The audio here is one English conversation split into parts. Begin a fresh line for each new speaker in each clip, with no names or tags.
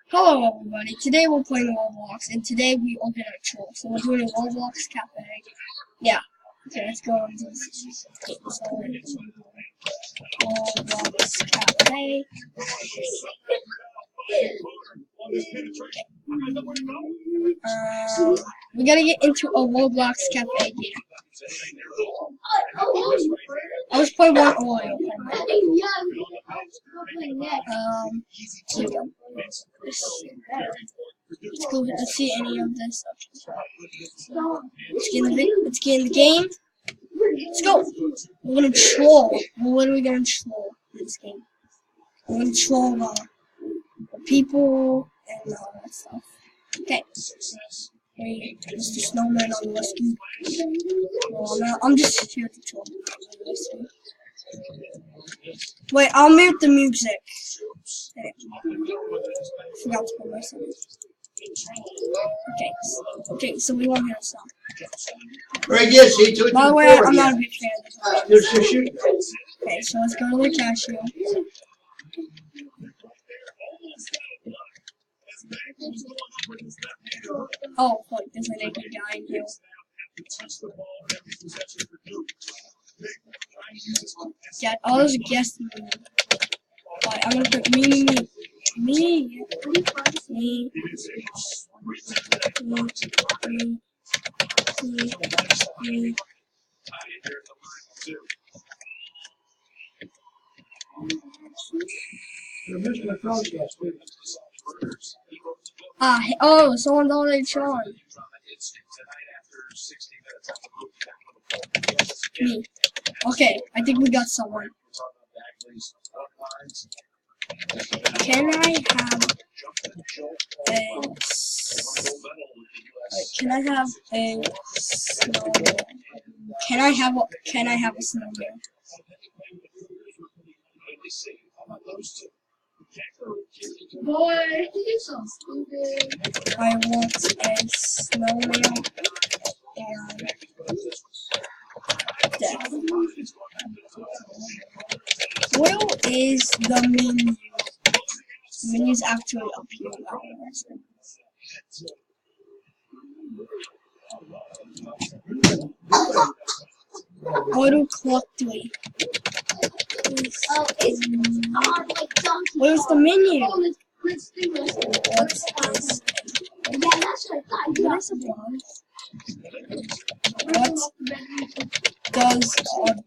Hello everybody, today we're playing Roblox, and today we open a troll. So we're doing a Roblox cafe. Yeah. Okay, let's go into this. Okay, so Roblox cafe. We gotta get into a Roblox cafe game. I was playing one earlier. Here we go. Let's see any of this. Let's get in the game. Let's go. We're gonna troll. We're literally gonna troll this game. We're gonna troll the people and all that stuff. Okay. Wait, Mr. Snowman on the rescue. No, I'm just here to troll. Wait, I'll mute the music. Okay. Forgot to put my sound. Okay, so we won't hear a song.
Very good, see, 2
By the way, I'm not a big fan of
this.
Okay, so let's go to the cashier. Oh, fuck, there's a naked guy in here. Yeah, all those guests. Alright, I'm gonna put me. Oh, someone's already trying. Me. Okay, I think we got someone. Can I have a snowman? Can I have a snowman?
Boy, you're so stupid.
I want a snowman and death. Where is the menu? The menu's actually up here. Auto clock 3.
Oh, it's on like donkey.
Where's the menu?
Oh, let's do this.
What is it?
Yeah, that's what I thought.
What is it? What does a dog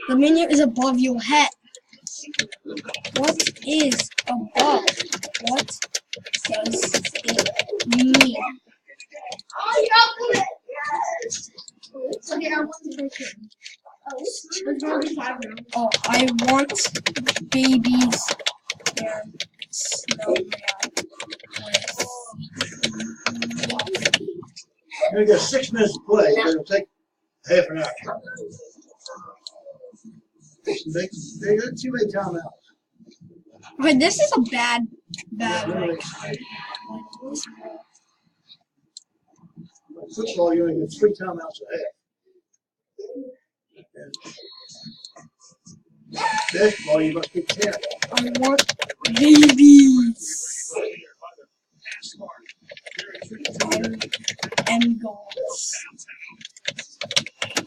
The menu is above your head. What is above? What does it mean?
Oh, you got it. Yes. Okay, I want the picture.
Oh, I want babies and snowman.
We got 6 minutes to play, but it'll take half an hour. They got too many timeouts.
Okay, this is a bad
Football, you only get 3 timeouts a half. Basketball, you must get 10.
I want babies and goals.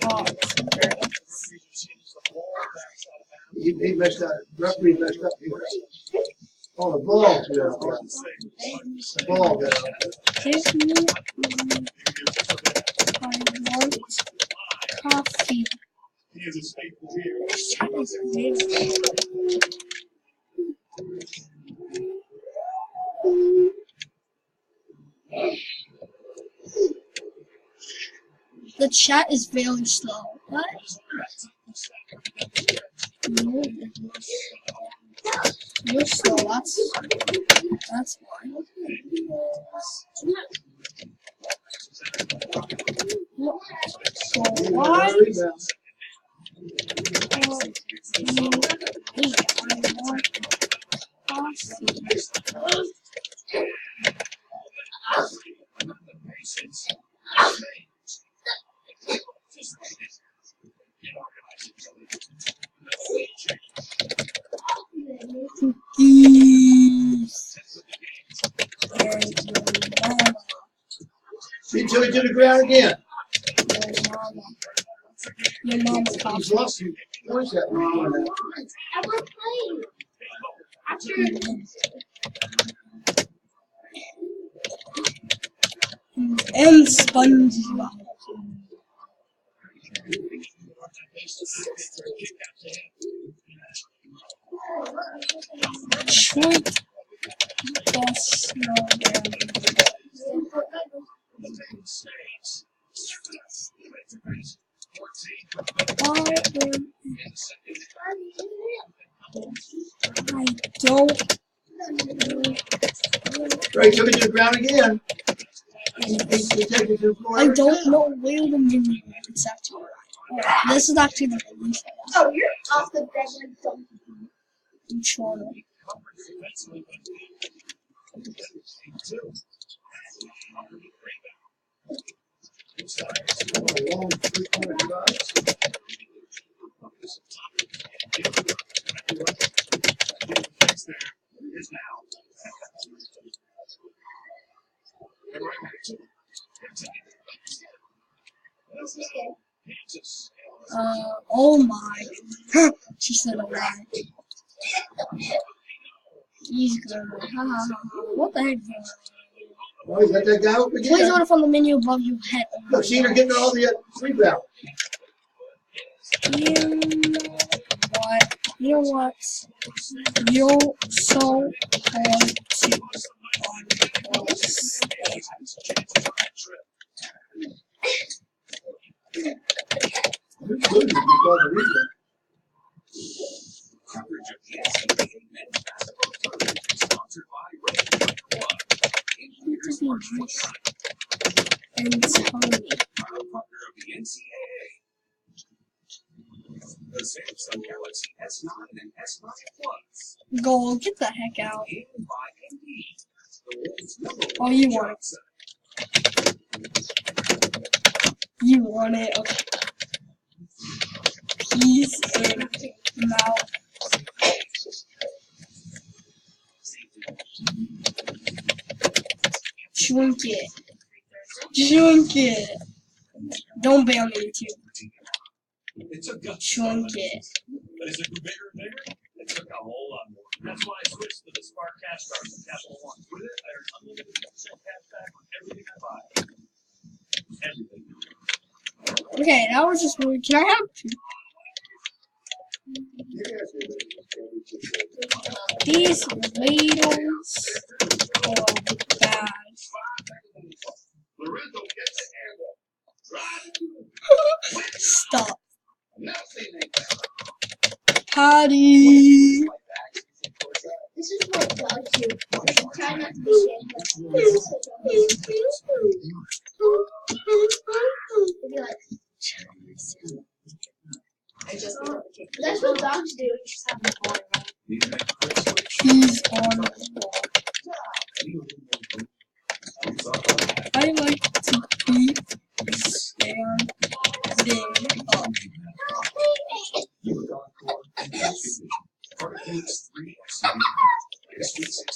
Oh,
He messed up. Referee messed up here. Oh, the ball too out there. The ball got out.
give me I want coffee. The chat is very slow. What? No. You're slow. That's why. So why? Cookies. And your mama.
See, till he to the ground again.
Your mama
He's
comes.
lost you. Where's that one going now?
I was playing. After
And SpongeBob. Shrimp. Best I don't.
Right, till he to the ground again. He's taking it to the floor.
I don't know where the menu is. It's actually right. This is actually the release.
oh, you're off the bed like dumb.
I'm sure.
Long three-point drive.
Oh my. She said a lie. He's good. Ha ha ha. What the heck?
Oh, he's let that guy up
Please
again.
order from the menu above your head.
Look, see, they're getting all the rebound.
You know what? You're so hard to understand.
You're losing because of the rebound.
And Tony.
The Samsung Galaxy S9 and S9 Plus.
Go, get the heck out.
Created by Indeed, the world's number
Oh,
one
you want
job
it.
site.
You want it, okay. Peace in mouth. Shrink it. Shrink it. Don't bail me too.
It took us
Shrink it.
but as it grew bigger and bigger, it took a whole lot more. That's why I switched to the Spark Cash Card from Capital One. With it, I earn unlimited percent cash back on everything I buy. Everything.
Okay, that was just weird. Can I have two? These ladles are bad.
Lorenzo gets the handle.
Stop. Patty.
This is what dogs do. Try not to be shameless. They'd be like, that's what dogs do.
He's on the wall. I like to keep standing up.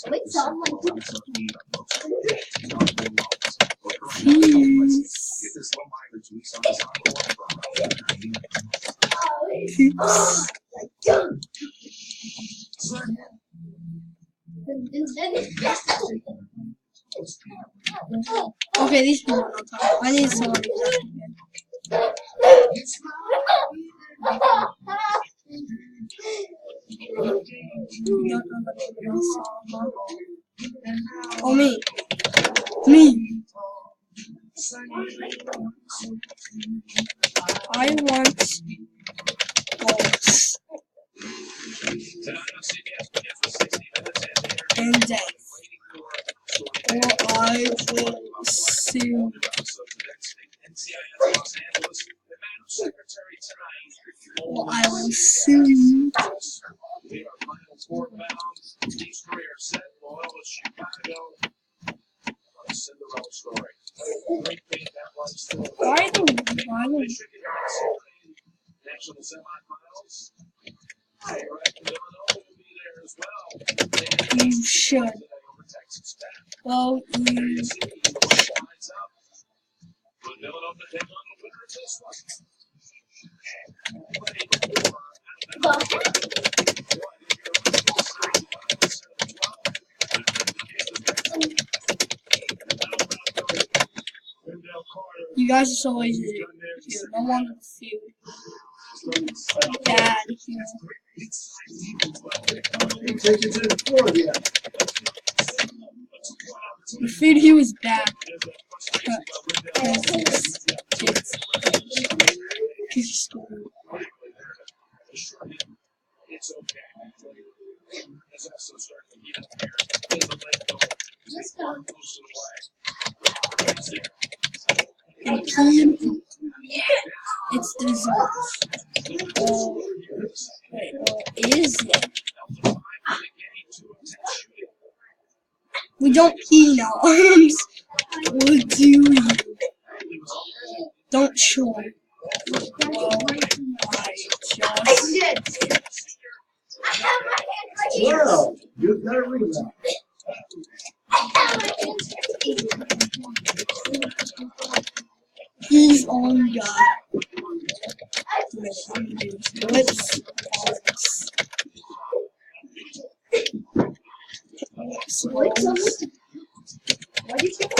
Wait, someone
Okay, these people are not talking. I need someone to Oh, me. Me. I want goals. And death. Or I will sue. Or I will sue. Why the
national semifinals. Hey, right, Villanova will be there as well.
You should.
Today over Texas Tech.
Well, you
Lines up. Will Villanova take on the winner of this one?
You guys are so lazy. Here, no one with food. Bad here.
He takes it to the floor again.
The food here was bad. Kids school.
It's okay. It's also starting to heat up here. There's a leg go.
Let's go.
Goes to the flag.
And team, it's the results. Wait, what is it? We don't pee in our arms. What do you? Don't show. Well, I just.
I have my hand right here.
Well, you got a rebound.
I have my hand
He's on God. Let's pause.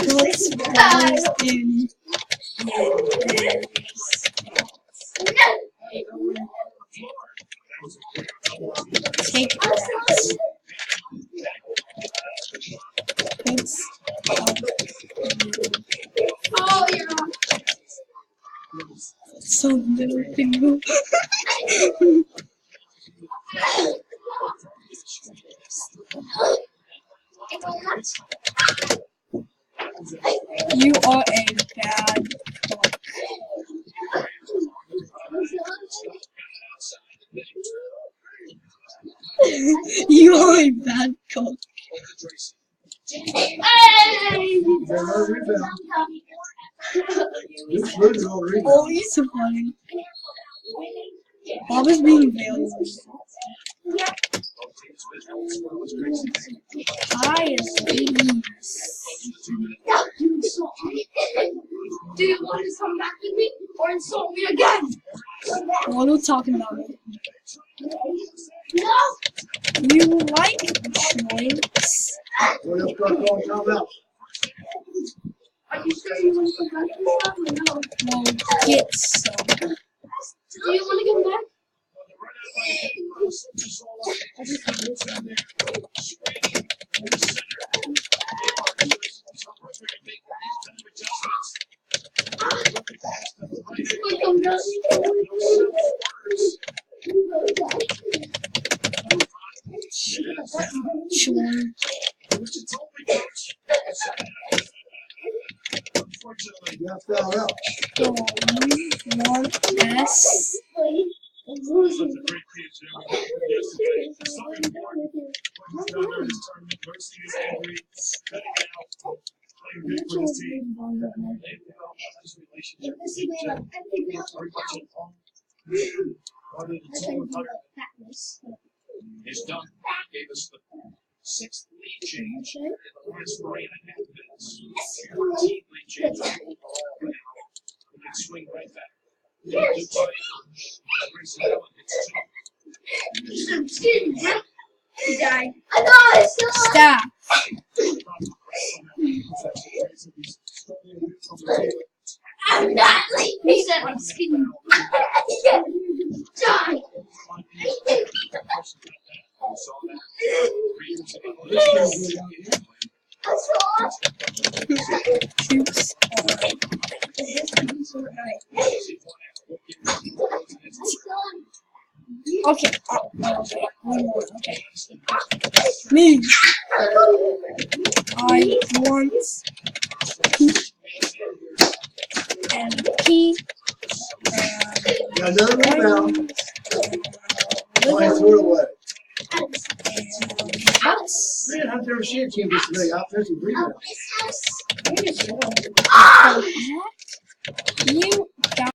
Let's pause in. Take that.
Oh, you're on.
So little thing. You are a bad cook. You are a bad cook.
Hey!
Got another rebound. This loses all the
Oh,
rebound.
he's so funny. Bob is being valuable. Hi, ladies.
Do you want to come back with me or insult me again?
What are we talking about?
No!
You like shrimps?
Well, let's start calling timeout.
Are you sure you want to come back with stuff or no?
Well, get some.
Do you want to come back?
Sure.
You got to foul out.
So, you want S?
His dunk gave us the sixth lead change in the last 3.5 minutes. 14 lead change. We can swing right back.
I know it's so
Staff.
I'm not like he said I'm skinny. Die. What's wrong?
Troops. Okay. Okay. One more. Okay. Me. I want and P.
Got another rebound. Points were away. Man, I've never seen a team this many offensive rebounds.
You got